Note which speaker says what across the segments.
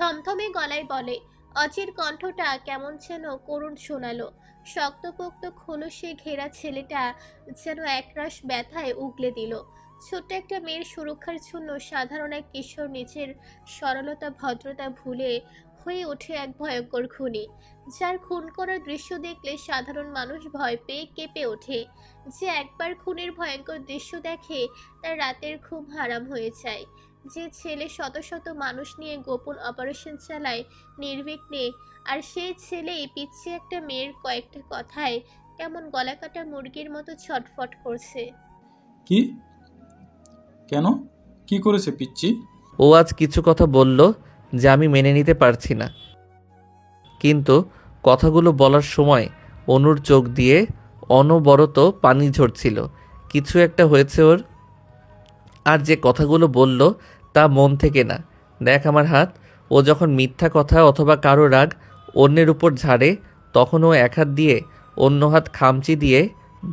Speaker 1: থমথমে গলায় বলে। অচির কণ্ঠটা কেমন যেন করুণ শোনালো। শক্তপোক্ত খোলসে ঘেরা ছেলেটা যেন একরাশ ব্যথায় উগলে দিল। ছোট্ট একটা মেয়ের সুরক্ষার জন্য সাধারণ এক কিশোর নিজের সরলতা ভদ্রতা ভুলে হয়ে ওঠে এক ভয়ঙ্কর খুনি, যার খুন করার দৃশ্য দেখলে সাধারণ মানুষ ভয় পেয়ে কেঁপে ওঠে। যে একবার খুনের ভয়ঙ্কর দৃশ্য দেখে তার রাতের ঘুম হারাম হয়ে যায়। যে ছেলে শত শত মানুষ নিয়ে গোপন অপারেশন চালায় নির্বিঘ্নে, আর সেই ছেলেই পিচ্ছি একটা মেয়ের কয়েকটা কথায় কেমন গলাকাটা মুরগির মতো ছটফট করছে।
Speaker 2: কি? কেন? কি করেছে পিচ্চি?
Speaker 3: ও আজ কিছু কথা বলল যা আমি মেনে নিতে পারছি না, কিন্তু কথাগুলো বলার সময় অনুর চোখ দিয়ে অনবরত পানি ঝরছিল। কিছু একটা হয়েছে ওর। আর যে কথাগুলো বলল তা মন থেকে না। দেখ আমার হাত। ও যখন মিথ্যা কথা অথবা কারো রাগ অন্যের উপর ঝাড়ে, তখন ও এক হাত দিয়ে অন্য হাত খামচি দিয়ে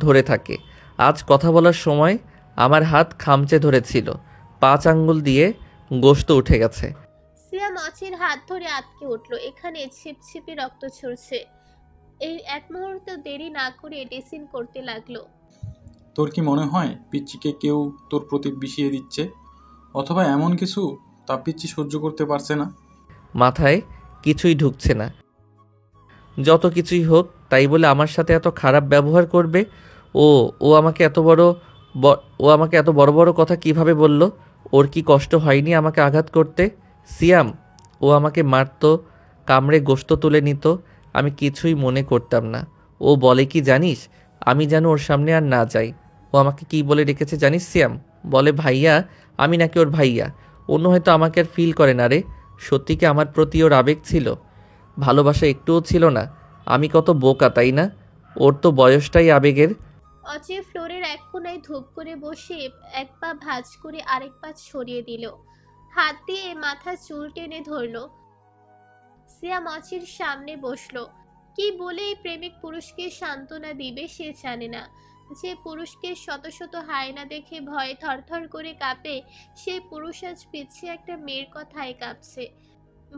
Speaker 3: ধরে থাকে। আজ কথা বলার সময় আমার হাত খামচে ধরেছিল। 5 আঙ্গুল দিয়ে গোশত উঠে গেছে।
Speaker 1: সিয়াম অচির হাত ধরে আটকে উঠল। এখানে ছিপছিপে রক্ত ঝরছে। এই এক মুহূর্ত দেরি না করে ড্রেসিং করতে লাগলো।
Speaker 2: তোর কি মনে হয় পিচ্চিকে কেউ তোর প্রতি বিষিয়ে দিচ্ছে, অথবা এমন কিছু তা পিচ্চি সহ্য করতে পারছে না?
Speaker 3: মাথায় কিছুই ঢুকছে না। যত কিছুই হোক, তাই বলে আমার সাথে এত খারাপ ব্যবহার করবে? ও ও আমাকে এত বড় ও আমাকে এত বড় বড় কথা কিভাবে বলল? ওর কি কষ্ট হয়নি আমাকে আঘাত করতে? সিয়াম, ও আমাকে মারতো, কামড়ে গোশত তুলে নিত, আমি কিছুই মনে করতাম না। ও বলে কি জানিস? আমি যেন ওর সামনে আর না যাই। ও আমাকে কি বলে রেখেছে জানিস সিয়াম? বলে ভাইয়া। আমি নাকি ওর ভাইয়া? অন্য হয়তো আমাকে আর ফিল করে না রে। সত্যি কি আমার প্রতি ওর আবেগ ছিল? ভালোবাসা একটুও ছিল না? আমি কত বোকা, তাই না? ওর তো বয়সটাই আবেগের।
Speaker 1: অচি ফ্লোরের এক কোণায় ধূপ করে বসে এক পা ভাঁজ করে আরেক পা ছড়িয়ে দিল। হাত দিয়ে মাথা চুল টেনে ধরল। সিয়াম অচির সামনে বসলো। কি বলে এই প্রেমিক পুরুষকে সান্ত্বনা দিবে সে জানে না। যে পুরুষকে শত শত হায়না দেখে ভয়ে থরথর করে কাঁপে, সেই পুরুষ আজ পিছিয়ে একটা মেয়ের কথায় কাঁপছে।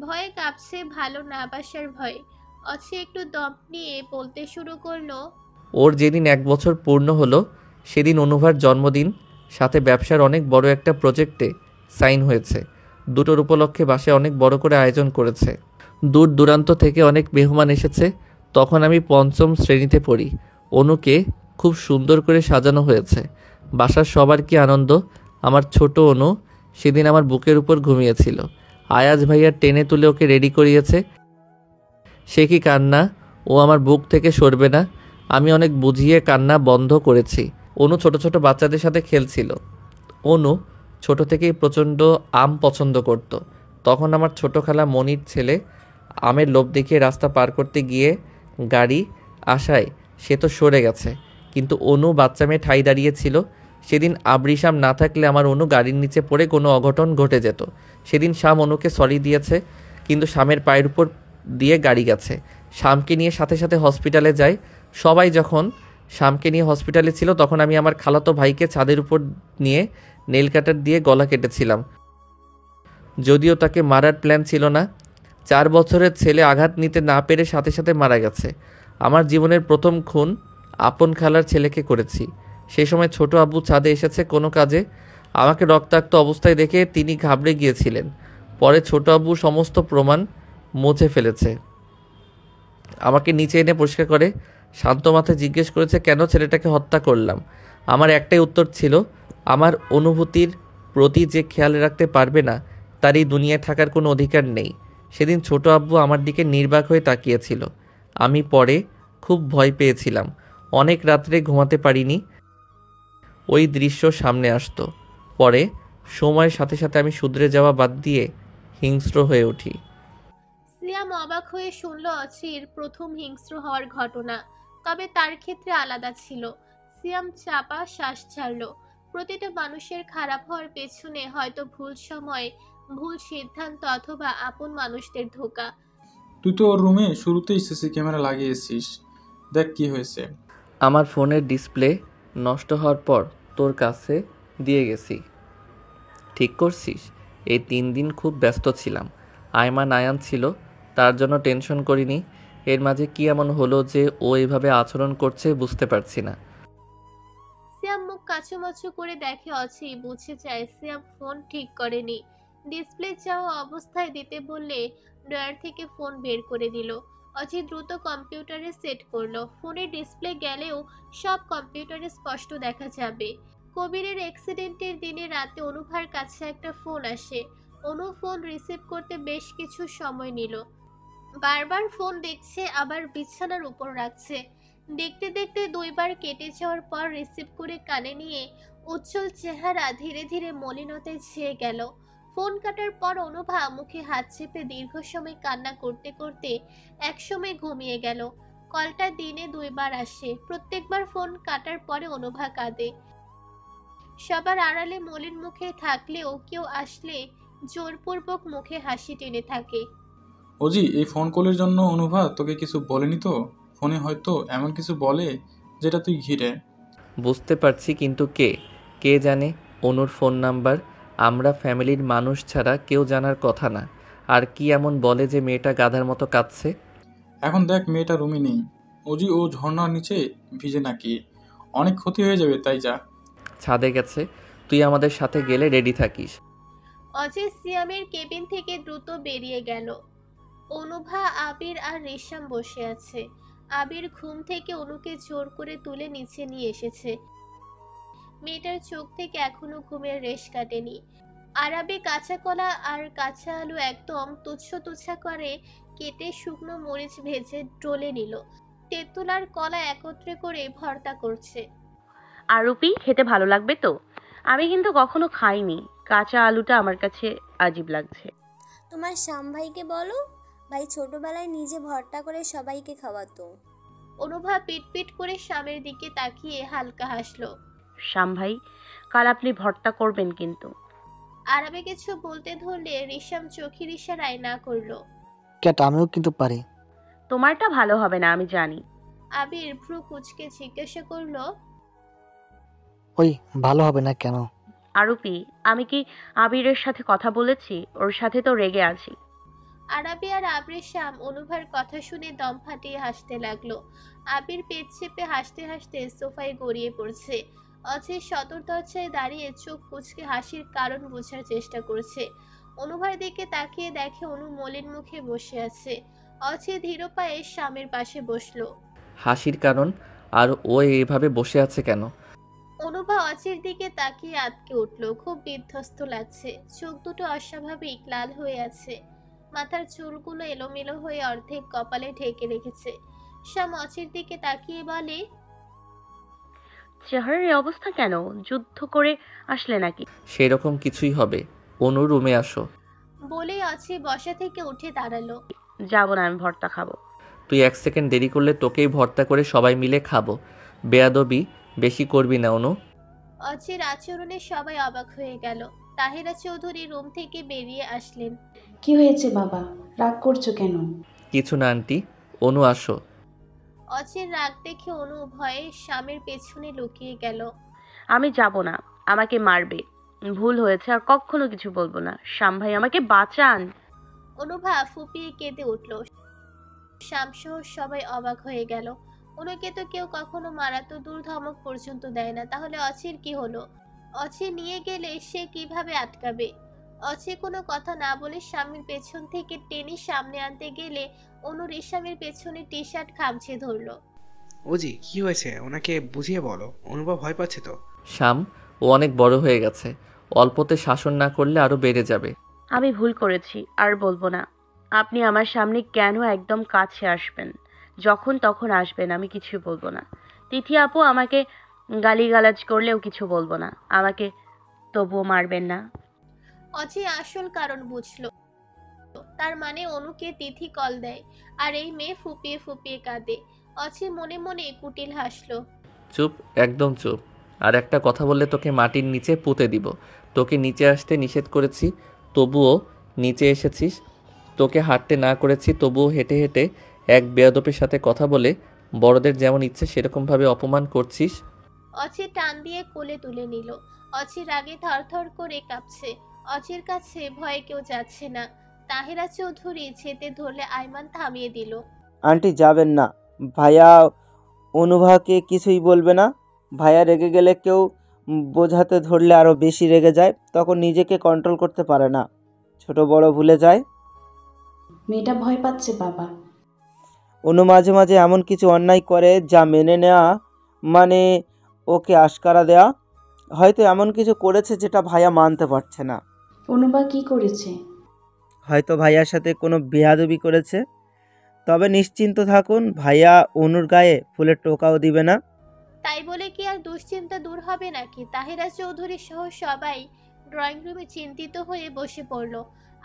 Speaker 1: ভয়ে কাঁপছে, ভালো না বাসার ভয়। অচি একটু দম নিয়ে বলতে শুরু করলো।
Speaker 3: ওর যেদিন 1 বছর পূর্ণ হলো সেদিন অনুভার জন্মদিন। সাথে ব্যবসার অনেক বড় একটা প্রজেক্টে সাইন হয়েছে। দুটোর উপলক্ষে বাসায় অনেক বড় করে আয়োজন করেছে। দূর দূরান্ত থেকে অনেক মেহমান এসেছে। তখন আমি 5ম শ্রেণীতে পড়ি। অনুকে খুব সুন্দর করে সাজানো হয়েছে। বাসার সবার কি আনন্দ। আমার ছোট অনু সেদিন আমার বুকের উপর ঘুমিয়েছিল। আয়াজ ভাইয়া টেনে তুলে ওকে রেডি করিয়েছে। সে কি কান্না! ও আমার বুক থেকে সরবে না। আমি অনেক বুঝিয়ে কান্না বন্ধ করেছি। অনু ছোট ছোট বাচ্চাদের সাথে খেলছিল। অনু ছোট থেকেই প্রচণ্ড আম পছন্দ করত। তখন আমার ছোট খালা মনির ছেলে আমের লোভ দেখিয়ে রাস্তা পার করতে গিয়ে গাড়ি আসায় সে তো সরে গেছে, কিন্তু অনু বাচ্চা মেয়ে ঠাই দাঁড়িয়েছিল। সেদিন আবৃশাম না থাকলে আমার অনু গাড়ির নিচে পড়ে কোনো অঘটন ঘটে যেত। সেদিন শাম অনুকে সরি দিয়েছে, কিন্তু শামের পায়ের উপর দিয়ে গাড়ি গেছে। শামকে নিয়ে সাথে সাথে হসপিটালে যায়। সবাই যখন শামকে নিয়ে হসপিটালে ছিল, তখন আমি আমার খালাতো ভাইকে ছাদের উপর নিয়ে নেল কাটার দিয়ে গলা কেটেছিলাম। যদিও তাকে মারার প্ল্যান ছিল না। 4 বছরের ছেলে আঘাত নিতে না পেরে সাথে সাথে মারা গেছে। আমার জীবনের প্রথম খুন আপন খালার ছেলেকে করেছি। সেই সময় ছোট আব্বু ছাদে এসেছে কোনো কাজে। আমাকে রক্তাক্ত অবস্থায় দেখে তিনি ঘাবড়ে গিয়েছিলেন। পরে ছোট আব্বু সমস্ত প্রমাণ মুছে ফেলেছে। আমাকে নিচে এনে পরিষ্কার করে শান্ত মাথায় জিজ্ঞেস করেছে কেন ছেলেটাকে হত্যা করলাম। আমার একটাই উত্তর ছিল, আমার অনুভূতির প্রতি যে খেয়াল রাখতে পারবে না তার এই দুনিয়ায় থাকার কোনো অধিকার নেই। সেদিন ছোট আব্বু আমার দিকে নির্বাক হয়ে তাকিয়েছিল। আমি পরে খুব ভয় পেয়েছিলাম। অনেক রাত্রে ঘুমাতে পারিনি। ওই দৃশ্য সামনে আসতো। পরে সময়ের সাথে সাথে আমি শুধরে যাওয়া বাদ দিয়ে হিংস্র হয়ে উঠি।
Speaker 1: সিয়াম অবাক হয়ে শুনল অচির প্রথম হিংস্র হওয়ার ঘটনা। তবে তার ক্ষেত্রে আলাদা ছিল। সিয়াম চাপা শ্বাস ছাড়ল। প্রতিটা মানুষের খারাপ হওয়ার পেছনে হয়তো ভুল সময়, ভুল সিদ্ধান্ত অথবা আপন মানুষদের ধোঁকা।
Speaker 2: তুই তো ওর রুমে শুরুতেই সিসি ক্যামেরা লাগিয়েছিস, দেখ কি হয়েছে।
Speaker 3: আমার ফোনের ডিসপ্লে নষ্ট হওয়ার পর তোর কাছে দিয়ে গেছি। ঠিক করছিস? এই 3 দিন খুব ব্যস্ত ছিলাম। আয়মান আয়ান ছিল, তার জন্য টেনশন করিনি। এর মাঝে কি এমন হলো যে ও এভাবে আচরণ করছে বুঝতে পারছি না।
Speaker 1: সিয়াম মুখ কাচুমাচু করে দেখে অছি, বুঝে যায় সিয়াম ফোন ঠিক করেনি। ডিসপ্লে যাওয়া অবস্থায় দিতে বললে ড্রয়ার থেকে ফোন বের করে দিল। অজি দ্রুত কম্পিউটারে সেট করলো। ফোনের ডিসপ্লে গেলেও সব কম্পিউটারে স্পষ্ট দেখা যাবে। কবিরের অ্যাক্সিডেন্টের দিনে রাতে অনুভার কাছে একটা ফোন আসে। অনু ফোন রিসিভ করতে বেশ কিছু সময় নিল। বারবার ফোন দেখছে, আবার বিছানার উপর রাখছে। দেখতে দেখতে দুইবার কেটে যাওয়ার পর রিসিভ করে কানে নিয়ে উজ্জ্বল চেহারা ধীরে ধীরে মলিনতায় ছেয়ে গেল। ফোন কাটার পর অনুভা মুখে হাত চেপে দীর্ঘ সময় কান্না করতে করতে একসময় ঘুমিয়ে গেল। কলটা দিনে দুইবার আসে, প্রত্যেকবার ফোন কাটার পরে অনুভা কাঁদে। সবার আড়ালে মলিন মুখে থাকলেও কেউ আসলে জোরপূর্বক মুখে হাসি টেনে থাকে।
Speaker 2: অজি, এই ফোন কলের জন্য অনুভা তোকে কিছু বলেনি তো? ফোনে হয়তো এমন কিছু বলে যেটা তুই ঘিরে।
Speaker 3: বুঝতে পারছি, কিন্তু কে কে জানে অনুর ফোন নাম্বার? আমরা ফ্যামিলির মানুষ ছাড়া কেউ জানার কথা না। আর কি এমন বলে যে মেয়েটা গাধার মতো কাঁদছে?
Speaker 2: এখন দেখ মেয়েটা রুমে নেই। অজি, ও ঝর্ণার নিচে ভিজে নাকি, অনেক ক্ষতি হয়ে যাবে, তাই যা।
Speaker 3: ছাদে গেছে, তুই আমাদের সাথে গেলে রেডি থাকিস।
Speaker 1: অজয় সিয়ামের কেবিন থেকে দ্রুত বেরিয়ে গেল। অনুভা, আবির আর রেশাম বসে আছে। আবির ঘুম থেকে অনুকে জোর করে তুলে নিচে নিয়ে এসেছে। মেয়েটার চোখ থেকে এখনো ঘুমের রেশ কাটেনি। আরাবে কাঁচা কলা আর কাঁচা আলু একদম তুচ্ছ তুচ্ছা করে কেটে শুকনো মরিচ ভেজে ডলে নিল। তেঁতুল আর কলা একত্রে করে ভর্তা করছে।
Speaker 4: আরুপি, খেতে ভালো লাগবে তো? আমি কিন্তু কখনো খাইনি। কাঁচা আলুটা আমার কাছে আজীব লাগছে।
Speaker 5: তোমার শ্যাম ভাইকে বলো, ভাই ছোটবেলায় নিজে ভর্তা করে সবাইকে খাওয়াতো।
Speaker 1: অনুভা পিটপিট করে স্বামীর দিকে তাকিয়ে হালকা হাসলো।
Speaker 4: শ্যাম ভাই, কাল আপনি ভর্তা করবেন কিন্তু।
Speaker 1: আরাবে কিছু বলতে ধরলে রেশাম চোখের ইশারায় না করলো।
Speaker 6: ক্যাট, আমিও কিন্তু পারি।
Speaker 4: তোমারটা ভালো হবে না আমি জানি।
Speaker 1: আবির ভ্রু কুচকে জিজ্ঞাসা করলো,
Speaker 6: ওই ভালো হবে না কেন?
Speaker 4: আরুপি, আমি কি আবিরের সাথে কথা বলেছি? ওর সাথে তো রেগে আছি।
Speaker 1: আরাবি আর আবির শ্যাম অনুভার কথা শুনে দম ফাটিয়ে হাসতে লাগলো। আবির পেট চেপে হাসতে হাসতে সোফায় গড়িয়ে পড়ছে। অজয় সদর দরজায় দাঁড়িয়ে চোখ কুচকে হাসির কারণ বোঝার চেষ্টা করছে। অনুভার দিকে তাকিয়ে দেখে অনু মলিন মুখে বসে আছে। অজয় ধীর পায়ে শ্যামের পাশে বসলো।
Speaker 3: হাসির কারণ? আর ও এভাবে বসে আছে কেন?
Speaker 1: অনুভা অচির দিকে তাকিয়ে আটকে উঠল। খুব বিধ্বস্ত লাগছে। চোখ দুটো অস্বাভাবিক লাল হয়ে আছে। মাথার চুলগুলো এলোমেলো হয়ে অর্ধেক কপালে ঢেকে রেখেছে। শ্যাম অচির দিকে তাকিয়ে বলে,
Speaker 4: চেহারার এই অবস্থা কেন? যুদ্ধ করে আসলে নাকি?
Speaker 3: সেরকম কিছুই হবে। অনু, রুমে আসো।
Speaker 1: বলেই অচি বসা থেকে উঠে দাঁড়ালো।
Speaker 4: যাব না, আমি ভর্তা খাবো।
Speaker 3: তুই 1 সেকেন্ড দেরি করলে তোকেই ভর্তা করে সবাই মিলে খাবো। বেয়াদবি বেশি করবি না অনু।
Speaker 1: অচির আচরণে সবাই অবাক হয়ে গেল। তাহেরা চৌধুরী রুম থেকে বেরিয়ে আসলেন।
Speaker 7: কি হয়েছে বাবা, রাগ করছো কেন?
Speaker 3: কিছু না আন্টি, অনু আসো।
Speaker 1: অচির রাগ দেখে অনু ভয়ে স্বামীর পেছনে লুকিয়ে গেল।
Speaker 4: আমি যাব না, আমাকে মারবে। ভুল হয়েছে, আর কখনো কিছু বলবো না। শ্যাম ভাই, আমাকে বাঁচান।
Speaker 1: অনুভা ফুপিয়ে কেঁদে উঠল। শ্যামসহ সবাই অবাক হয়ে গেল। অনুকে তো কেউ কখনো মারাত্মক দূর ধমক পর্যন্ত দেয় না, তাহলে অচির কি হলো? অচি নিয়ে গেলে সে কিভাবে আটকাবে? অচি কোনো কথা না বলে স্বামীর পেছন থেকে টেনে সামনে আনতে গেলে অনু রেশামের পেছনে টি শার্ট খামছে ধরলো।
Speaker 8: ওজি, কি হয়েছে? ওনাকে বুঝিয়ে বলো, অনুভব ভয় পাচ্ছে তো।
Speaker 3: শ্যাম, ও অনেক বড় হয়ে গেছে। অল্পতে শাসন না করলে আরো বেড়ে যাবে।
Speaker 4: আমি ভুল করেছি, আর বলবো না। আপনি আমার সামনে কেন একদম কাছে আসবেন? যখন তখন আসবেন, আমি কিছু বলবো না। তিথি আপু আমাকে গালিগালাজ করলেও কিছু বলবো না। আমাকে তবুও মারবেন না।
Speaker 1: অচি আসল কারণ বুঝলো। তার মানে অনুকে তিথি কল দেয়, আর এই মেয়ে ফুপিয়ে ফুপিয়ে কাঁদে। অচি মনে মনে কুটিল হাসলো।
Speaker 3: চুপ, একদম চুপ। আর একটা কথা বললে তোকে মাটির নিচে পুঁতে দিব। তোকে নিচে আসতে নিষেধ করেছি, তবুও নিচে এসেছিস। তোকে হাঁটতে না করেছি, তবুও হেঁটে হেঁটে এক বেয়াদপের সাথে কথা বলে বড়দের যেমন ইচ্ছে সেরকমভাবে অপমান করছিস।
Speaker 1: অচি টান দিয়ে কোলে তুলে নিল। অচি রাগে থরথর করে কাঁপছে। অচির কাছে ভয়ে কেউ যাচ্ছে না। তাহেরা চৌধুরী যেতে ধরলে আইমান থামিয়ে দিল।
Speaker 9: আন্টি যাবেন না। ভাইয়া অনুভাকে কিছুই বলবে না। ভাইয়া রেগে গেলে কেউ বোঝাতে ধরলে আরও বেশি রেগে যায়, তখন নিজেকে কন্ট্রোল করতে পারে না, ছোট বড় ভুলে যায়।
Speaker 7: মেয়েটা ভয় পাচ্ছে বাবা।
Speaker 9: অনু মাঝে মাঝে এমন কিছু অন্যায় করে যা মেনে নেওয়া মানে ওকে আশকারা দেয়া। হয়তো এমন কিছু করেছে যেটা ভাইয়া মানতে পারছে না।
Speaker 7: অনুবা কি করেছে?
Speaker 9: হয়তো ভাইয়ার সাথে কোনো বেয়াদবি করেছে। তবে নিশ্চিন্ত থাকুন, ভাইয়া অনুর গায়ে ফুলের টোকাও দিবে না।
Speaker 1: তাই বলে কি আর দুশ্চিন্তা দূর হবে নাকি? তাহেরা চৌধুরী সহ সবাই ড্রয়িং রুমে চিন্তিত হয়ে বসে পড়ল।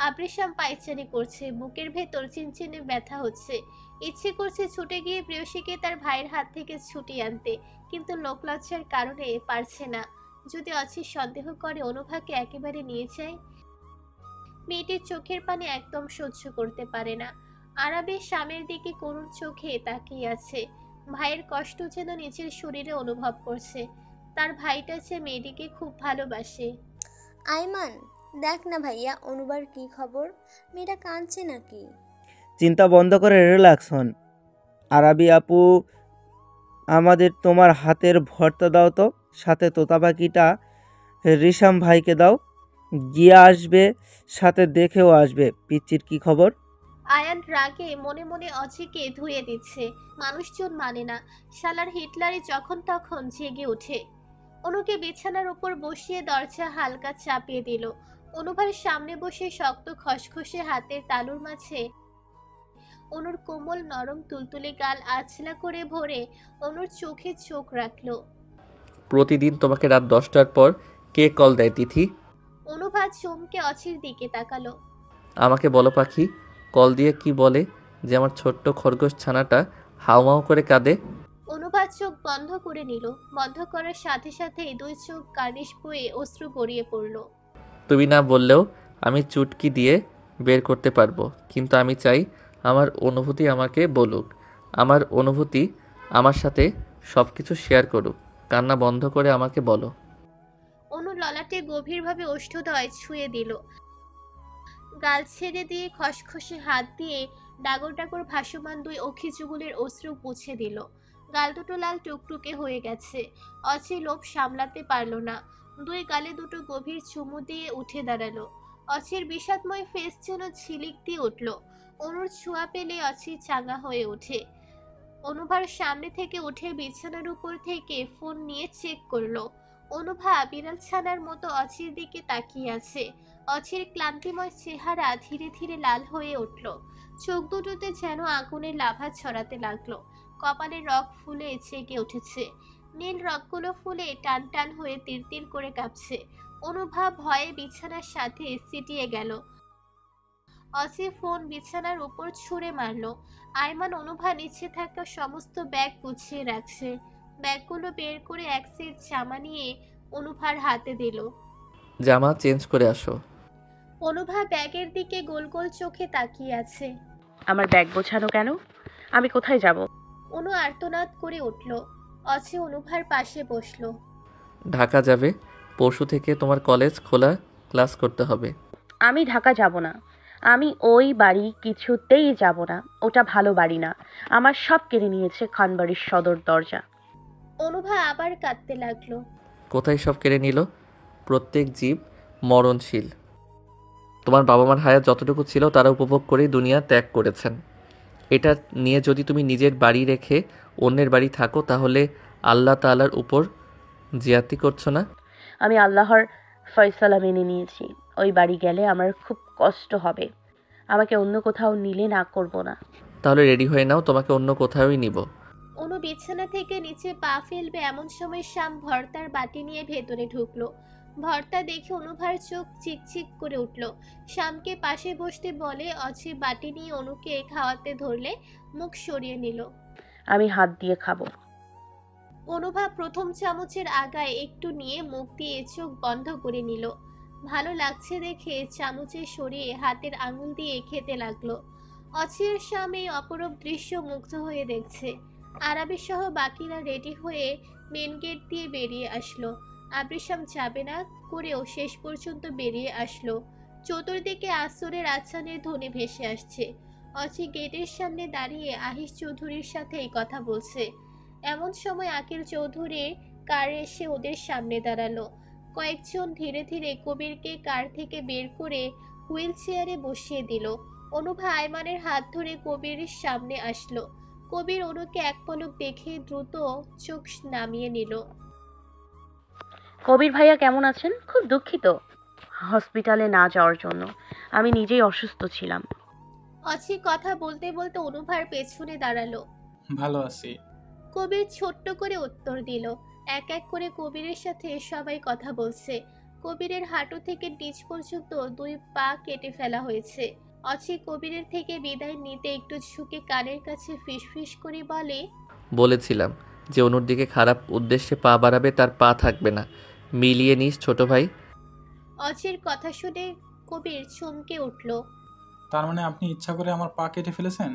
Speaker 1: আবৃশাম পায়চারি করছে, বুকের ভেতর চিনচিনে ব্যথা হচ্ছে। ইচ্ছে করছে ছুটে গিয়ে প্রেয়সীকে তার ভাইয়ের হাত থেকে ছুটিয়ে আনতে, কিন্তু লোকলজ্জার কারণে পারছে না। যদি অচির সন্দেহ করে অনুভাকে একেবারে নিয়ে যায়। মেয়েটির চোখের পানি একদম সহ্য করতে পারে না। আরাবে স্বামীর দিকে করুণ চোখে তাকিয়ে আছে। ভাইয়ের কষ্ট যেন নিজের শরীরে অনুভব করছে। তার ভাইটা যে মেয়েটিকে খুব ভালোবাসে।
Speaker 5: আইমান, দেখ না ভাইয়া অনুবার কি খবর, মেয়েটা কাঁদছে নাকি?
Speaker 9: চিন্তা বন্ধ করে রিল্যাক্স হন। আরাবি আপু, আমাদের তোমার হাতের ভর্তা দাও তো, সাথে তোতা পাখিটা রিশাম ভাইকে দাও। গিয়ে আসবে, সাথে দেখেও আসবে পিচ্চির কি খবর।
Speaker 1: আয়ান রাগে মনে মনে অচিকে ধুয়ে দিচ্ছে। মানুষজন মানে না, শালার হিটলারই যখন তখন জেগে ওঠে। অনুকে বিছানার উপর বসিয়ে দরজা হালকা চাপিয়ে দিল। অনুভার সামনে বসে শক্ত খসখসে হাতের তালুর মাঝে অনুর কোমল নরম তুলতুলে গাল আছলা করে ভরে অনুর চোখে চোখ রাখলো।
Speaker 3: প্রতিদিন তোমাকে রাত 10টার পর কে কল দেয় তিথি?
Speaker 1: অনুভা চমকে অচির দিকে তাকালো।
Speaker 3: আমাকে বলো পাখি, কল দিয়ে কি বলে যে আমার ছোট্ট খরগোশ ছানাটা হাউমাউ করে কাঁদে?
Speaker 1: অনুভা চোখ বন্ধ করে নিল। বন্ধ করার সাথে সাথেই দুই চোখ কার্নিশ বয়ে অশ্রু গড়িয়ে পড়ল।
Speaker 3: তুমি না বললেও আমি চুটকি দিয়ে বের করতে পারবো, কিন্তু আমি চাই আমার অনুভূতি আমাকে বলুক, আমার অনুভূতি আমার সাথে সব কিছু শেয়ার করুক। কান্না বন্ধ করে আমাকে বলো।
Speaker 1: অনু ললাটে গভীরভাবে ওষ্ঠদয় ছুঁয়ে দিল। গাল ছেড়ে দিয়ে খসখসে হাত দিয়ে ডাগর ডাগর ভাসমান দুই অখি যুগলের অশ্রু মুছে দিল। গাল দুটো লাল টুকটুকে হয়ে গেছে। অচি লোভ সামলাতে পারল না, দুই গালে দুটো গভীর চুমু দিয়ে উঠে দাঁড়ালো। অচির বিষাদময় ফেস যেন ঝিলিক দিয়ে উঠল। অনুর ছোঁয়া পেলে অচি চাঙ্গা হয়ে ওঠে। অনুভার সামনে থেকে উঠে বিছানার উপর থেকে ফোন নিয়ে চেক করলো। অনুভা বিড়াল ছানার মতো অচির দিকে তাকিয়ে আছে। অচির ক্লান্তিময় চেহারা ধীরে ধীরে লাল হয়ে উঠল। চোখ দুটোতে যেন আগুনের লাভা ছড়াতে লাগলো। কপালের রগ ফুলে জেগে উঠেছে। নীল রগগুলো ফুলে টান টান হয়ে তিরতির করে কাঁপছে। অনুভা ভয়ে বিছানার সাথে সিটিয়ে গেল। অচি ফোন বিছানার উপর ছুঁড়ে মারলো। আইমান অনুভা নিচে থাকা সমস্ত ব্যাগ গুছিয়ে রাখছে। ব্যাগগুলো বের করে এক সেট জামা নিয়ে অনুভার হাতে দিল।
Speaker 3: জামা চেঞ্জ করে আসো।
Speaker 1: অনুভা ব্যাগের দিকে গোল গোল চোখে তাকিয়ে আছে।
Speaker 4: আমার ব্যাগ গোছানো কেন? আমি কোথায় যাব?
Speaker 1: অনু আর্তনাদ করে উঠল। অচি অনুভার পাশে বসলো।
Speaker 3: ঢাকা যাবে, পরশু থেকে তোমার কলেজ খোলা, ক্লাস করতে হবে।
Speaker 4: আমি ঢাকা যাব না। আমি ওই বাড়ি কিছুতেই যাব না। ওটা ভালো বাড়ি না। আমার সব কেড়ে নিয়েছে খানবাড়ির সদর দরজা।
Speaker 1: অনুভা আবার কাঁদতে লাগলো।
Speaker 3: কোথায় সব কেড়ে নিল? প্রত্যেক জীব মরণশীল। তোমার বাবা মার হায়াত যতটুকু ছিল তারা উপভোগ করেই দুনিয়া ত্যাগ করেছেন। এটা নিয়ে যদি তুমি নিজের বাড়ি রেখে অন্যের বাড়ি থাকো তাহলে আল্লাহ তাআলার উপর জিয়াতি করছো না?
Speaker 4: আমি আল্লাহর ফয়সালা মেনে নিয়েছি। ওই বাড়ি গেলে আমার খুব কষ্ট হবে। আমাকে অন্য কোথাও নিলে না করব না।
Speaker 3: তাহলে রেডি হয়ে নাও, তোমাকে অন্য কোথাওই নিব।
Speaker 1: অনু বিছানা থেকে নিচে পা ফেলবে এমন সময় শ্যাম ভর্তার বাটি নিয়ে ভেতরে ঢুকলো। ভর্তা দেখে অনুভার চোখ চিকচিক করে উঠল। শ্যামকে পাশে বসতে বলে অচি বাটি নিয়ে অনুকে খাওয়াতে ধরলে মুখ সরিয়ে নিল।
Speaker 4: আমি হাত দিয়ে খাবো।
Speaker 1: অনুভা প্রথম চামচের আগায় একটু নিয়ে মুখ দিয়ে চোখ বন্ধ করে নিল। ভালো লাগছে দেখে চামচে সরিয়ে হাতের আঙুল দিয়ে খেতে লাগলো। অচির স্বামী অপরূপ দৃশ্য মুগ্ধ হয়ে দেখছে। আরাবি সহ বাকিরা রেডি হয়ে মেন গেট দিয়ে বেরিয়ে আসলো। আবৃশাম যাবে না করেও শেষ পর্যন্ত বেরিয়ে আসলো। চতুর্দিকে আসরের আচ্ছানের ধ্বনি ভেসে আসছে। অচি গেটের সামনে দাঁড়িয়ে আহিস চৌধুরীর সাথে এই কথা বলছে। এমন সময় আকিল চৌধুরীর কার এসে ওদের সামনে দাঁড়ালো। কয়েকজন ধীরে ধীরে কবিরকে কার থেকে বের করে হুইল চেয়ারে বসিয়ে দিল। অনুভা আয়মানের হাত ধরে কবিরের সামনে আসলো। কবির অনুকে এক পলক দেখে দ্রুত চোখ নামিয়ে নিল।
Speaker 4: কবির ভাইয়া কেমন আছেন? খুব দুঃখিত হসপিটালে না যাওয়ার জন্য, আমি নিজেই অসুস্থ ছিলাম।
Speaker 1: অচি কথা বলতে বলতে অনুভার পেছনে দাঁড়ালো।
Speaker 2: ভালো আছি।
Speaker 1: কবির ছোট্ট করে উত্তর দিল। এক এক করে কবিরের সাথে সবাই কথা বলছে। কবিরের হাঁটু থেকে নিচ পর্যন্ত 2 পা কেটে ফেলা হয়েছে। অচি কবিরের থেকে বিদায় নিতে একটু ঝুঁকে কানের কাছে ফিসফিস করে বলে,
Speaker 3: বলেছিলাম যে অনুর দিকে খারাপ উদ্দেশ্যে পা বাড়াবে তার পা থাকবে না। মিলিয়ে নিস ছোট ভাই।
Speaker 1: অচির কথা শুনে কবির চমকে উঠল।
Speaker 2: তার মানে আপনি ইচ্ছা করে আমার পা কেটে ফেলেছেন?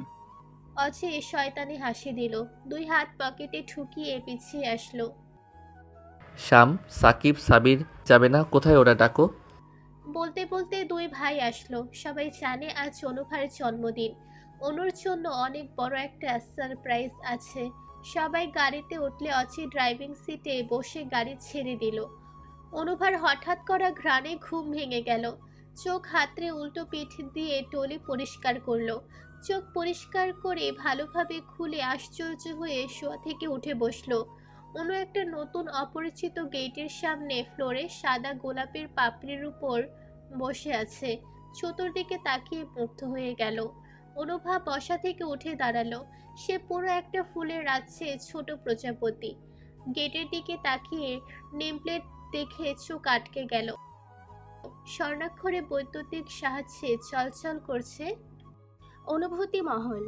Speaker 1: অচি শয়তানি হাসি দিল। 2 হাত পকেটে ঠুকিয়ে পিছিয়ে আসলো।
Speaker 3: শাম, সাকিব, সাবির যাবে না? কোথায় ওরা? ডাকো।
Speaker 1: বলতে বলতে 2 ভাই আসলো। সবাই জানে আজ অনুভার জন্মদিন। অনুর জন্য অনেক বড় একটা সারপ্রাইজ আছে। সবাই গাড়িতে উঠলে অচি ড্রাইভিং সিটে বসে গাড়ি ছেড়ে দিল। অনুভার হঠাৎ করা ঘ্রাণে ঘুম ভেঙে গেল। চোখ হাতড়ে উল্টো পিঠ দিয়ে টলি পরিষ্কার করলো। চোখ পরিষ্কার করে ভালোভাবে খুলে আশ্চর্য হয়ে শোয়া থেকে উঠে বসলো। অনু একটা নতুন অপরিচিত গেটের সামনে ফ্লোরে সাদা গোলাপের পাপড়ির উপর বসে আছে। চতুর্দিকে তাকিয়ে মুগ্ধ হয়ে গেল। অনুভা বসা থেকে উঠে দাঁড়ালো। সে পুরো একটা ফুলের রাজ্যে ছোট প্রজাপতি। গেটের দিকে তাকিয়ে নেমপ্লেট দেখে চোখ আটকে গেল। স্বর্ণাক্ষরে বৈদ্যুতিক সাহায্যে চলচল করছে অনুভূতি মহল।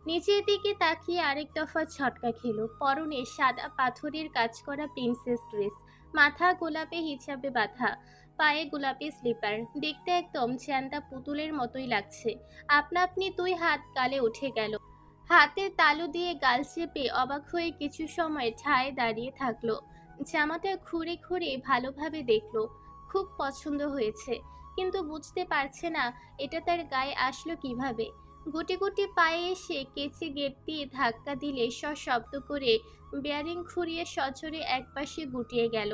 Speaker 1: নিচের দিকে তাকিয়ে আরেক দফা ঝটকা খেল। পরনে সাদা পাথরের কাজ করা প্রিন্সেস ড্রেস, মাথা গোলাপে হিসাবে বাঁধা, পায়ে গোলাপি স্লিপার। দেখতে একদম চ্যান্দা পুতুলের মতোই লাগছে। আপনা আপনি 2 হাত গালে উঠে গেল। হাতের তালু দিয়ে গাল চেপে অবাক হয়ে কিছু সময় ঠায় দাঁড়িয়ে থাকলো। জামাটা ঘুরে ঘুরে ভালোভাবে দেখলো। খুব পছন্দ হয়েছে, কিন্তু বুঝতে পারছে না এটা তার গায়ে আসলো কিভাবে। গুটি গুটি পায়ে এসে কেচে গেট দিয়ে ধাক্কা দিলে সশব্দ করে বেয়ারিং ঘুরিয়ে সজোরে একপাশে গুটিয়ে গেল।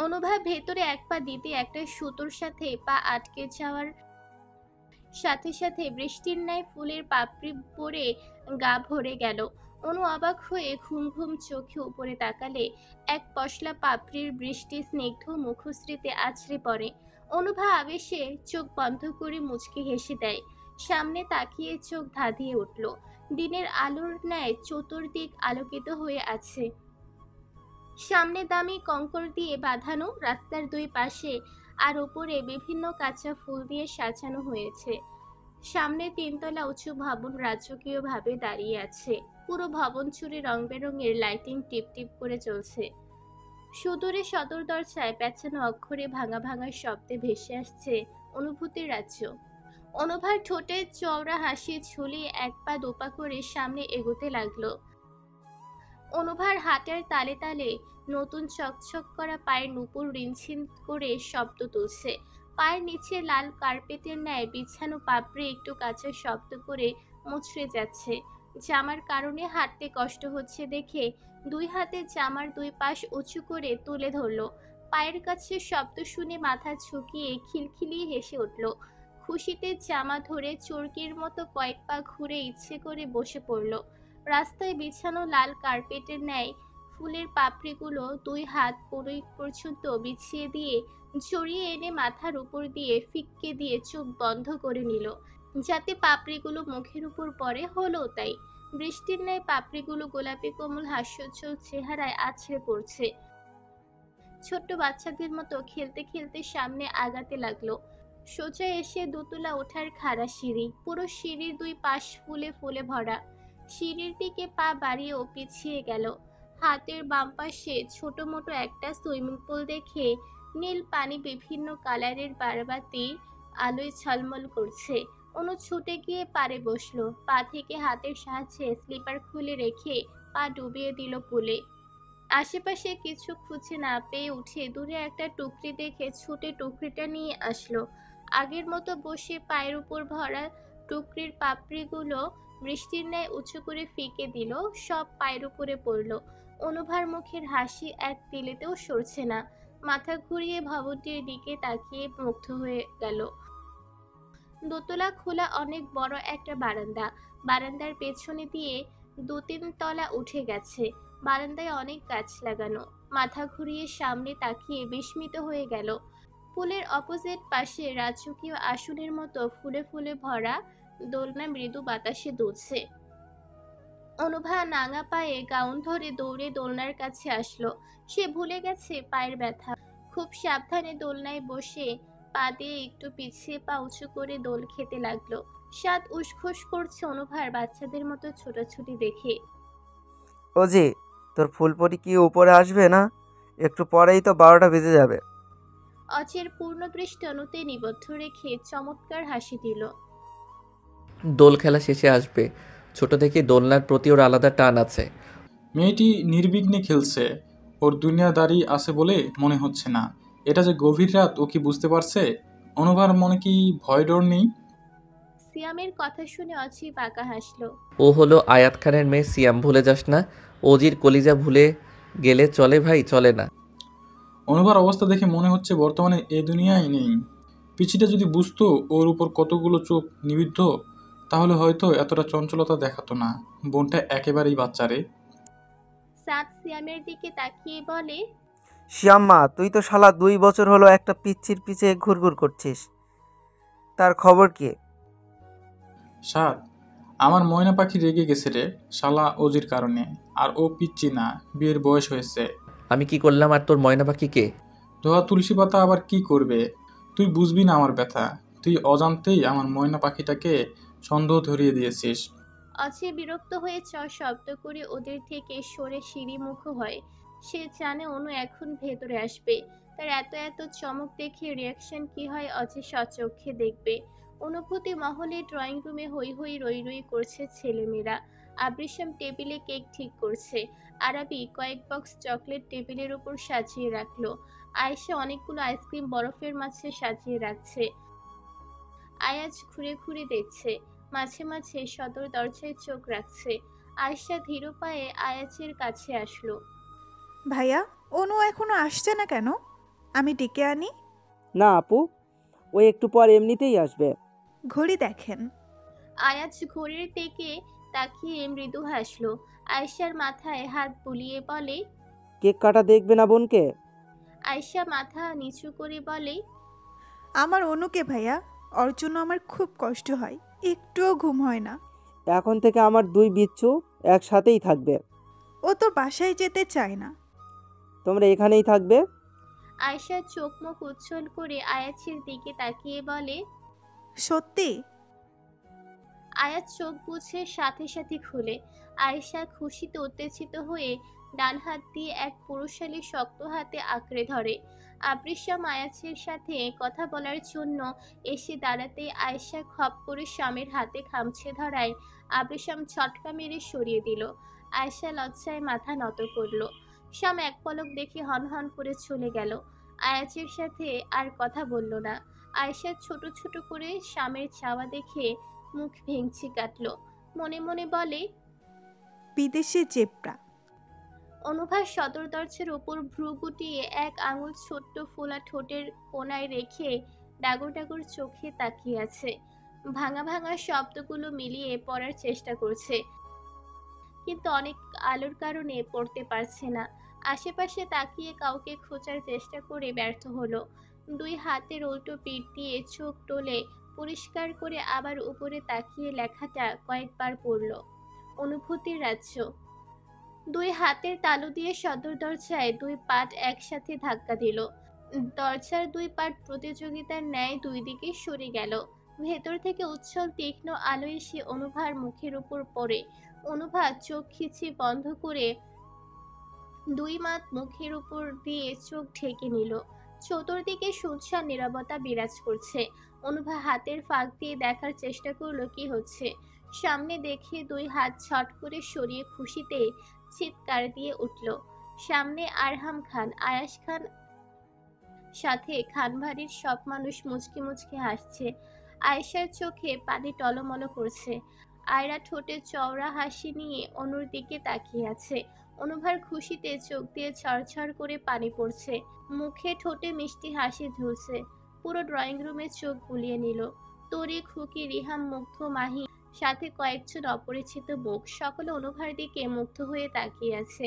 Speaker 1: অনুভব ভেতরে এক পা দিতে একটা সুতোর সাথে পা আটকে যাওয়ার সাথে সাথে বৃষ্টির ন্যায় ফুলের পাপড়ি পরে গা ভরে গেল। অনু অবাক হয়ে ঘুম ঘুম চোখে উপরে তাকালে এক পশলা পাপড়ির বৃষ্টি স্নিগ্ধ মুখশ্রীতে আছড়ে পড়ে। অনুভা আবেশে চোখ বন্ধ করে মুচকি হেসে দেয়। সামনে তাকিয়ে চোখ ধাঁধিয়ে উঠল। দিনের আলোর ন্যায় চতুর্দিক আলোকিত হয়ে আছে। সামনে দামি কঙ্কর দিয়ে বাঁধানো রাস্তার 2 পাশে আর উপরে বিভিন্ন কাঁচা ফুল দিয়ে সাজানো হয়েছে। সামনে 3 তলা উঁচু ভবন রাজকীয় ভাবে দাঁড়িয়ে আছে। পুরো ভবন জুড়ে রং বেরঙের লাইটিং টিপ টিপ করে চলছে। সুদূরে সদর দরজায় পেঁচানো অক্ষরে ভাঙা ভাঙা শব্দে ভেসে আসছে অনুভূতির রাজ্য। অনুভার ঠোঁটে চওড়া হাসি ঝুলিয়ে 1 পা 2 পা করে সামনে এগোতে লাগলো। অনুভার হাতের তালে তালে নতুন চকচক করা পায়ের নুপুর রিনঝিন করে শব্দ তুলছে। পায়ের নিচে লাল কার্পেটের ন্যায় বিছানো পাপড়ি একটু কাঁচা শব্দ করে মুচড়ে যাচ্ছে। জামার কারণে হাঁটতে কষ্ট হচ্ছে দেখে 2 হাতে জামার 2 পাশ উঁচু করে তুলে ধরলো। পায়ের কাছে শব্দ শুনে মাথা ঝুঁকিয়ে খিলখিলিয়ে হেসে উঠল। খুশিতে জামা ধরে চরকির মতো কয়েক পা ঘুরে ইচ্ছে করে বসে পড়ল। রাস্তায় বিছানো লাল কার্পেটের ন্যায় ফুলের পাপড়িগুলো 2 হাত পুরোই পর্যন্ত বিছিয়ে দিয়ে জড়িয়ে এনে মাথার উপর দিয়ে ফিক্কে দিয়ে চোখ বন্ধ করে নিল, যাতে পাপড়িগুলো মুখের উপর পড়ে। হলো তাই। বৃষ্টির ন্যায় পাপড়িগুলো গোলাপি কোমল হাস্যোজ্জ্বল চেহারায় আছড়ে পড়ছে। ছোট্ট বাচ্চাদের মতো খেলতে খেলতে সামনে আগাতে লাগলো। সোজা এসে 2 তলা ওঠার খাড়া সিঁড়ি। পুরো সিঁড়ির 2 পাশ ফুলে ফুলে ভরা। সিঁড়ির দিকে পা বাড়িয়েও পিছিয়ে গেল। হাতের বাম পাশে ছোট মোটো একটা সুইমিং পুল দেখে নীল পানি বিভিন্ন কালারের বারবাতি আলোয় ঝলমল করছে। অনু ছুটে গিয়ে পাড়ে বসলো। পা থেকে হাতের সাহায্যে স্লিপার খুলে রেখে পা ডুবিয়ে দিল পুলে। আশেপাশে কিছু খুঁজে না পেয়ে উঠে দূরে একটা টুকরি দেখে ছুটে টুকরিটা নিয়ে আসলো। আগের মতো বসে পায়ের উপর ভরা টুকরির পাপড়িগুলো বৃষ্টির ন্যায় উঁচু করে ফিকে দিল, সব পায়ের উপরে পড়ল। অনুভার মুখের হাসি এক তিলেতেও সরছে না। মাথা ঘুরিয়ে ভবনটির দিকে তাকিয়ে মুগ্ধ হয়ে গেল। দোতলা খোলা অনেক বড় একটা বারান্দা, বারান্দার পেছনে দিয়ে 2-3 তলা উঠে গেছে। বারান্দায় অনেক গাছ লাগানো। মাথা ঘুরিয়ে সামনে তাকিয়ে বিস্মিত হয়ে গেল। পুলের অপোজিট পাশে রাজকীয় আসনের মতো ফুলে ফুলে ভরা দোলনা মৃদু বাতাসে দুলছে। অনুভা নাঙা পায়ে গাউন ধরে দৌড়ে দোলনার কাছে আসলো। সে ভুলে গেছে পায়ের ব্যথা। খুব সাবধানে দোলনায় বসে পা দিয়ে একটু পিছিয়ে পা উঁচু করে দোল খেতে লাগলো। স্বাদ উসখুস করছে অনুভার বাচ্চাদের মতো ছোটাছুটি দেখে।
Speaker 9: ও জি, তোর ফুলপরি কি উপরে আসবে না? একটু পরেই তো 12টা বেজে যাবে।
Speaker 1: অচের পূর্ণ দৃষ্টি অনুতে নিবদ্ধ রেখে চমৎকার হাসি দিল।
Speaker 3: দোল খেলা শেষে আসবে। ছোট থেকে দোলনার প্রতি ওর আলাদা টান আছে।
Speaker 2: মেয়েটি নির্বিঘ্নে খেলছে, ওর দুনিয়াদারি আছে বলে মনে হচ্ছে না। এটা যে গভীর রাত ও কি বুঝতে পারছে? অনুভার মনে কি ভয় ডর নেই?
Speaker 1: সিয়ামের কথা শুনে অচি বাঁকা হাসলো।
Speaker 3: ও হলো আয়াত খানের মেয়ে সিয়াম, ভুলে যাস না। অজির কলিজা ভুলে গেলে চলে ভাই, চলে না।
Speaker 2: অনুভার অবস্থা দেখে মনে হচ্ছে বর্তমানে এ দুনিয়ায় নেই। পিছিটা যদি বুঝতো ওর উপর কতগুলো চোখ নিবিদ্ধ, তাহলে হয়তো এতটা চঞ্চলতা দেখাতো না। বোনটা একেবারেই বাচ্চারে।
Speaker 1: সাদ সিয়ামের দিকে তাকিয়ে বলে,
Speaker 9: শ্যাম্মা, তুই তো শালা 2 বছর হলো একটা পিচ্চির পিছে ঘুরঘুর করছিস। তার খবর কি?
Speaker 2: সাত, আমার ময়না পাখি রেগে গেছে রে শালা ওজির কারণে। আর ও পিচ্ছি না, বিয়ের বয়স হয়েছে।
Speaker 3: আমি কি করলাম আর তোর ময়না পাখি কে?
Speaker 2: ধোয়া তুলসী পাতা আবার কি করবে? তুই বুঝবি না আমার ব্যথা। তুই অজান্তেই আমার ময়না পাখিটাকে সন্দেহ ধরিয়ে দিয়েছিস।
Speaker 1: অচি বিরক্ত হয়ে শব্দ করে ওদের থেকে সরে সিঁড়িমুখ হয়। সে জানে অনু এখন ভেতরে আসবে। তার এত এত চমক দেখে রিয়াকশন কি হয় অচি সচক্ষে দেখবে। অনুভূতি মহলে ড্রয়িং রুমে হই হই রই রই করছে ছেলেমেয়েরা। আবৃশাম টেবিলে কেক ঠিক করছে। আরাবি কয়েক বক্স চকলেট টেবিলের উপর সাজিয়ে রাখলো। আয়েশা অনেকগুলো আইসক্রিম বরফের মাঝে সাজিয়ে রাখছে। আয়াজ ঘুরে ঘুরে দেখছে, মাঝে মাঝে সদর দরজায় চোখ রাখছে। আয়েশা ধীর পায়ে আয়াজের কাছে আসলো।
Speaker 10: ভাইয়া, অনু এখনো আসছে না কেন? আমি ডেকে আনি?
Speaker 9: না আপু, ও একটু পর এমনিতেই আসবে।
Speaker 10: ঘড়ি দেখেন।
Speaker 1: আয়াজ ঘড়ির দিকে তাকিয়ে মৃদু হাসলো। আয়েশার মাথায় হাত বুলিয়ে বলে,
Speaker 9: কেক কাটা দেখবে না বোনকে?
Speaker 1: আয়েশা মাথা নিচু করে বলে,
Speaker 10: আমার অনুকে ভাইয়া, ওর জন্য আমার খুব কষ্ট হয়, একটুও ঘুম হয় না।
Speaker 9: এখন থেকে আমার 2 বিচ্ছু একসাথেই থাকবে।
Speaker 10: ও তো বাসায় যেতে চায় না।
Speaker 9: তোমরা এখানেই থাকবে?
Speaker 1: আয়েশা চোখ মুখ উজ্জ্বল করে আয়াজের দিকে তাকিয়ে বলে,
Speaker 10: সত্যি?
Speaker 1: আয়াজ চোখ বুঝে সাথে সাথে খুলে। আয়েশা খুশিতে উত্তেজিত হয়ে ডান হাত দিয়ে এক পুরুষালী শক্ত হাতে আঁকড়ে ধরে। আবৃশাম আয়াজের সাথে কথা বলার জন্য এসে দাঁড়াতে আয়েশা খপ করে স্বামীর হাতে খামছে ধরায় আবৃশাম ছটকা মেরে সরিয়ে দিল। আয়েশা লজ্জায় মাথা নত করল। শ্যাম এক পলক দেখে হনহন করে চলে গেল। আয়াজের সাথে আর কথা বলল না। আয়েশা ছোট ছোট করে শ্যামের চাওয়া দেখে মুখ ভেঙচি কাটল। মনে মনে বলে,
Speaker 10: বিদেশে জেব্রা।
Speaker 1: অনুভা সদর দরজার ওপর ভ্রু গুটিয়ে এক আঙুল ছোট্ট ফোলা ঠোঁটের কোনায় রেখে ডাগর ডাগর চোখে তাকিয়ে আছে। ভাঙা ভাঙা শব্দগুলো মিলিয়ে পড়ার চেষ্টা করছে, কিন্তু অনেক আলোর কারণে পড়তে পারছে না। আশেপাশে তাকিয়ে কাউকে খোঁজার চেষ্টা করে ব্যর্থ হলো। 2 হাতের উল্টো পিঠ দিয়ে চোখ টলে পরিষ্কার করে আবার উপরে তাকিয়ে লেখাটা কয়েকবার পড়ল। অনুভূতির রাজ্য। 2 হাতের তালু দিয়ে সদর দরজায় 2 পাট একসাথে ধাক্কা দিল। দরজার 2 পাট প্রতিযোগিতার ন্যায় 2 দিকে সরে গেল। ভেতর থেকে উজ্জ্বল তীক্ষ্ণ আলো এসে অনুভার মুখের উপর পড়ে। অনুভা চোখ খিচে বন্ধ করে 2 মাত মুখের উপর দিয়ে চোখ ঢেকে নিল। চতুর্দিকে শুনশান নীরবতা বিরাজ করছে। অনুভা হাতের ফাঁক দিয়ে দেখার চেষ্টা করলো কি হচ্ছে। সামনে দেখে 2 হাত ছট করে সরিয়ে খুশিতে চিৎকার দিয়ে উঠল। সামনে আরহাম খান, আয়াস খান, সাথে খানবাড়ির সব মানুষ মুচকি মুচকি হাসছে। আয়েশার চোখে পানি টলমল করছে। আয়রা ঠোঁটে চওড়া হাসি নিয়ে অনুর দিকে তাকিয়ে আছে। অনুভার খুশিতে চোখ দিয়ে ছড়ছড় করে পানি পড়ছে, মুখে ঠোঁটে মিষ্টি হাসি ঝুলছে। পুরো ড্রয়িং রুমে চোখ বুলিয়ে নিল। তরি, খুকি, রিহাম, মুগ্ধ, মাহি, সাথে কয়েকজন অপরিচিত মুখ, সকলে অনুভার দিকে মুগ্ধ হয়ে তাকিয়ে আছে।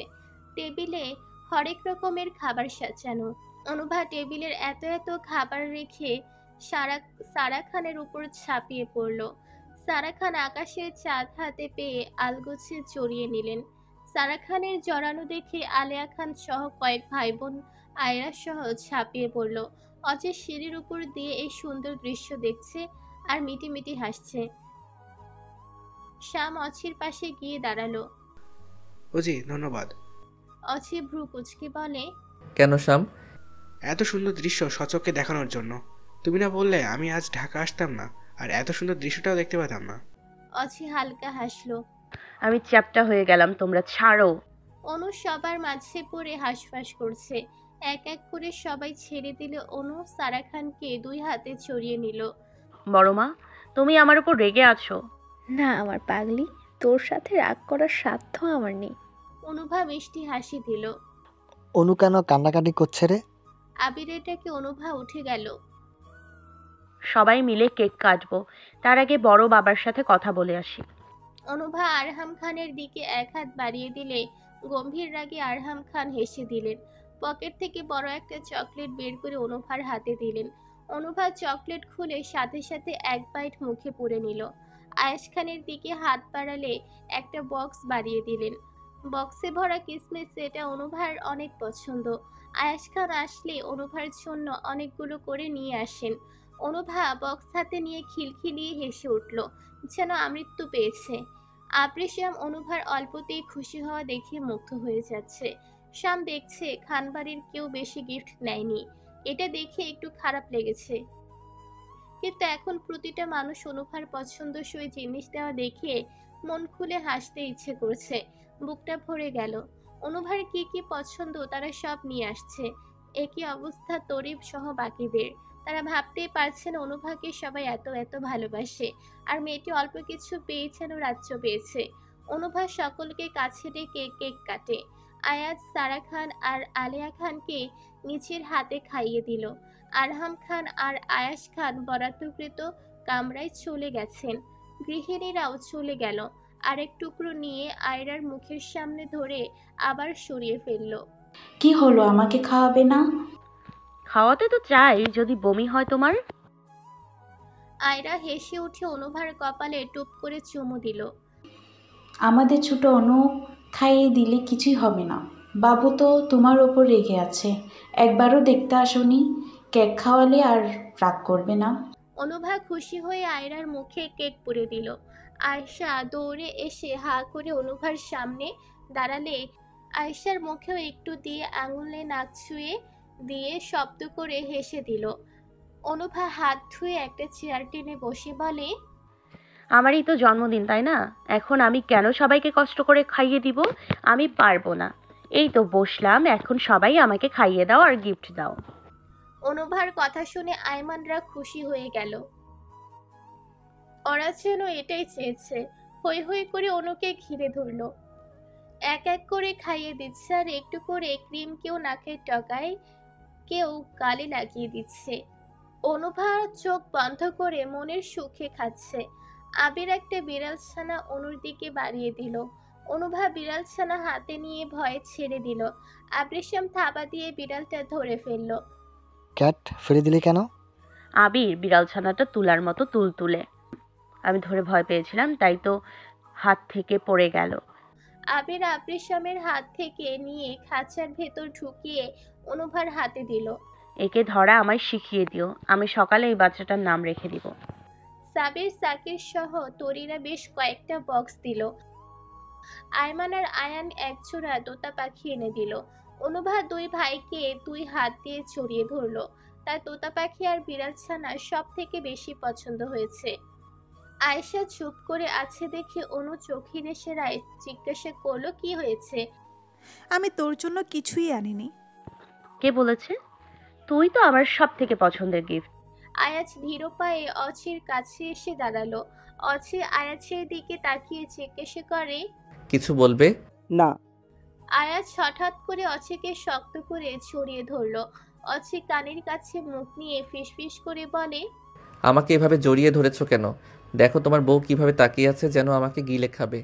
Speaker 1: টেবিলে হরেক রকমের খাবার সাজানো। অনুভা টেবিলের এত এত খাবার রেখে সারা খানের উপর ঝাঁপিয়ে পড়ল। সারা খান আকাশের চাঁদ হাতে পেয়ে আলগোছে জড়িয়ে নিলেন। সারা খানের জড়ানো দেখে আলেয়া খান সহ কয়েক ভাই বোন আয়রা সহ ঝাঁপিয়ে পড়ল। অজয় সিঁড়ির উপর দিয়ে এই সুন্দর দৃশ্য দেখছে আর মিটিমিটি হাসছে। শ্যাম অছির পাশে গিয়ে দাঁড়ালো।
Speaker 8: ওজি ধন্যবাদ।
Speaker 1: অছি ভ্রু কুচকে বলে,
Speaker 3: কেন শাম?
Speaker 8: এত সুন্দর দৃশ্য সচক্ষে দেখানোর জন্য। তুমি না বললে আমি আজ ঢাকা আসতাম না, আর এত সুন্দর দৃশ্যটাও দেখতে পেতাম না।
Speaker 1: অছি হালকা হাসলো।
Speaker 4: আমি চ্যাপ্টা হয়ে গেলাম, তোমরা ছাড়ো।
Speaker 1: অনু সবার মাঝে পড়ে হাঁসফাঁস করছে। এক এক করে সবাই ছেড়ে দিলে অনু সারা খানকে দুই হাতে ছড়িয়ে নিল।
Speaker 4: বড় মা, তুমি আমার উপর রেগে আছো?
Speaker 11: না আমার পাগলি, তোর সাথে রাগ করার সাধ্য আমার নেই।
Speaker 1: অনুভা মিষ্টি হাসি দিল।
Speaker 6: অনু কেন কান্নাকাটি করছে রে?
Speaker 1: আবিরেটাকে অনুভা উঠে গেল।
Speaker 4: সবাই মিলে কেক কাটবো, তার আগে বড় বাবার সাথে কথা বলে আসি।
Speaker 1: অনুভা আরহাম খানের দিকে এক হাত বাড়িয়ে দিলে গম্ভীর রাগে আরহাম খান হেসে দিলেন। পকেট থেকে বড় একটা চকলেট বের করে অনুভার হাতে দিলেন। অনুভা চকলেট খুলে সাথে সাথে এক বাইট মুখে পুরে নিল। আয়েশ খানের দিকে হাত বাড়ালে একটা বক্স বাড়িয়ে দিলেন। বক্সে ভরা কিসমিস, এটা অনুভার অনেক পছন্দ। আয়েশ খান আসলে অনুভার জন্য অনেকগুলো করে নিয়ে আসেন। অনুভা বক্স হাতে নিয়ে খিলখিলিয়ে হেসে উঠল, যেন আমৃত্যু পেয়েছে। আবরি শ্যাম অনুভার অল্পতেই খুশি হওয়া দেখে মুগ্ধ হয়ে যাচ্ছে। শ্যাম দেখছে খানবাড়ির কেউ বেশি গিফট নেয়নি, এটা দেখে একটু খারাপ লেগেছে। কিন্তু এখন প্রতিটা মানুষ অনুভার পছন্দসই জিনিস দেওয়া দেখে মন খুলে হাসতে ইচ্ছে করছে, বুকটা ভরে গেল। অনুভার কি কি পছন্দ তারা সব নিয়ে আসছে। একই অবস্থা তরিব সহ বাকিদের। তারা ভাবতেই পারছেন অনুভাকে সবাই এত এত ভালোবাসে, আর মেয়েটি অল্প কিছু পেয়েছেন ও রাজ্য পেয়েছে। অনুভা সকলকে কাছে ডেকে কেক কাটে। আয়াজ, সারা খান আর আলেয়া খানকে নিজের হাতে খাইয়ে দিল। আরহাম খান আর আয়াস খান বরাদ্দকৃত কামরায় চলে গেছেন। গৃহিণীরাও চলে গেল। আরেক টুকরো নিয়ে আয়রার মুখের সামনে ধরে আবার সরিয়ে ফেলল।
Speaker 7: কি হলো, আমাকে খাওয়াবে না?
Speaker 4: খাওয়াতে তো চাই, যদি বমি হয় তোমার।
Speaker 1: আয়রা হেসে উঠে অনুভার কপালে টুপ করে চুমু দিল।
Speaker 7: আমাদের ছোট অনু খাইয়ে দিলে কিছুই হবে না। বাবু তো তোমার ওপর রেগে আছে, একবারও দেখতে আসোনি। কেক খাওয়ালে আর রাগ করবে না।
Speaker 1: অনুভা খুশি হয়ে আয়রার মুখে কেক পুরে দিল। আয়শা দৌড়ে এসে হা করে অনুভার সামনে দাঁড়ালে আয়শার মুখেও একটু দিয়ে আঙুলে নাক ছুঁয়ে দিয়ে শব্দ করে হেসে দিল। অনুভা হাত ধুয়ে একটা চেয়ার টেনে বসে বলে,
Speaker 4: আমারই তো জন্মদিন, তাই না? এখন আমি কেন সবাইকে কষ্ট করে খাইয়ে দিব? আমি পারবো না। এই তো বসলাম, এখন সবাই আমাকে খাইয়ে দাও আর গিফট দাও।
Speaker 1: অনুভার কথা শুনে আয়মানরা খুশি হয়ে গেল। ওরা যেন এটাই চেয়েছে। হই হই করে অনুকে ঘিরে ধরল। এক এক করে খাইয়ে দিচ্ছে, আর একটু করে ক্রিম কেউ নাকের টকায়, কেউ গালে লাগিয়ে দিচ্ছে। অনুভা চোখ বন্ধ করে মনের সুখে খাচ্ছে। আবির একটা বিড়াল ছানা অনুর দিকে বাড়িয়ে দিল। অনুভা বিড়াল ছানা হাতে নিয়ে ভয়ে ছেড়ে দিল। আবৃশ্যাম থাবা দিয়ে বিড়ালটা ধরে ফেলল।
Speaker 6: ক্যাট ফেলে দিলে কেন?
Speaker 4: আবির বিড়াল ছানাটা তুলার মতো তুলতুলে, আমি ধরে ভয় পেয়েছিলাম, তাই তো হাত থেকে পড়ে গেল।
Speaker 1: আবির আবৃশ্যামের হাত থেকে নিয়ে খাঁচার ভেতর ঢুকিয়ে অনুভার হাতে দিল।
Speaker 4: একে ধরা আমায় শিখিয়ে দিও, আমি সকালে এই বাচ্চাটার নাম রেখে দিব।
Speaker 1: সাবির, সাকির সহ তরিরা বেশ কয়েকটা বক্স দিল। আয়মান আর আয়ান একজোড়া তোতা পাখি এনে দিল। অনুভা দুই ভাইকে দুই হাত দিয়ে ছড়িয়ে ধরলো। তার তোতা পাখি আর বিড়াল ছানা সব থেকে বেশি পছন্দ হয়েছে। আয়েশা চুপ করে আছে দেখে অনু চোখে নেশে রায় জিজ্ঞাসা করলো, কি হয়েছে?
Speaker 10: আমি তোর জন্য কিছুই আনিনি।
Speaker 4: কে বলেছে? তুই তো আমার সব থেকে পছন্দের গিফট।
Speaker 1: আয়াজ ধীর পায়ে অচির কাছে এসে দাঁড়ালো। অচি আয়াজের দিকে তাকিয়ে জিজ্ঞেস করে,
Speaker 3: কিছু বলবে?
Speaker 9: না।
Speaker 1: আয়াজ হঠাৎ করে অচিকে শক্ত করে জড়িয়ে ধরলো। অচি কানের কাছে মুখ নিয়ে ফিসফিস করে বলে,
Speaker 3: আমাকে এভাবে জড়িয়ে ধরেছো কেন? দেখো তোমার বউ কিভাবে তাকিয়ে আছে, যেন আমাকে গিলে খাবে।